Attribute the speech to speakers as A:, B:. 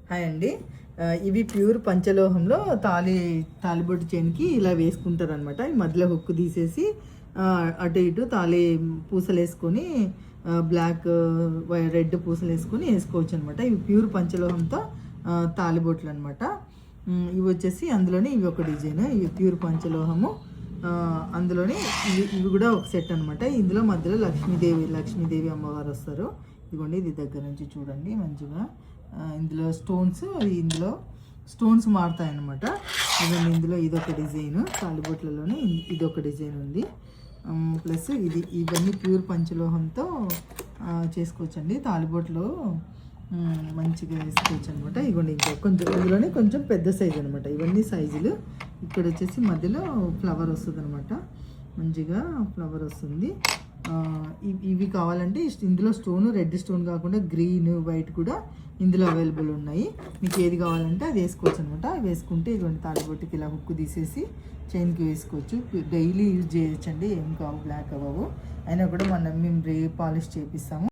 A: Hi అండి. ఇవి pure పంచలోహంలో తాలిబొట్టు చైన్కి ఇలా వేసుకుంటారు అనమాట. ఈ మధ్యలో హుక్కు తీసేసి అటు ఇటు పూసలు వేసుకొని బ్లాక్ రెడ్ పూసలు వేసుకొని వేసుకోవచ్చు అనమాట. ఇవి ప్యూర్ పంచలోహంతో తాలిబొట్లు అనమాట. ఇవి వచ్చేసి అందులోనే ఇవి ఒక డిజైన్, ఇవి ప్యూర్ పంచలోహము. అందులోనే ఇవి కూడా ఒక సెట్ అనమాట. ఇందులో మధ్యలో లక్ష్మీదేవి అమ్మవారు వస్తారు. ఇదిగోండి, ఇది దగ్గర నుంచి చూడండి మంచిగా. ఇందులో స్టోన్స్ మారుతాయన్నమాట. ఇవన్నీ ఇందులో ఇదొక డిజైన్, తాలిబొట్లలోనే ఇదొక డిజైన్ ఉంది. ప్లస్ ఇవన్నీ ప్యూర్ పంచలోహంతో చేసుకోవచ్చండి. తాలిబొట్లు మంచిగా వేసుకోవచ్చు అనమాట. ఇవ్వండి, ఇంకా కొంచెం ఇందులోనే కొంచెం పెద్ద సైజు అనమాట. ఇవన్నీ సైజులు. ఇక్కడ వచ్చేసి మధ్యలో ఫ్లవర్ వస్తుంది అనమాట. మంచిగా ఫ్లవర్ వస్తుంది. ఇవి కావాలంటే ఇందులో రెడ్ స్టోన్ కాకుండా గ్రీన్, వైట్ కూడా ఇందులో అవైలబుల్ ఉన్నాయి. మీకు ఏది కావాలంటే అది వేసుకోవచ్చు అనమాట. వేసుకుంటే ఇటువంటి తాళిబొట్టుకి ఇలా హుక్కు తీసేసి చైన్కి వేసుకోవచ్చు. డైలీ యూజ్ చేయొచ్చండి, ఏం కావు, బ్లాక్ అవ్వవు. అయినా కూడా మేము పాలిష్ చేపిస్తాము.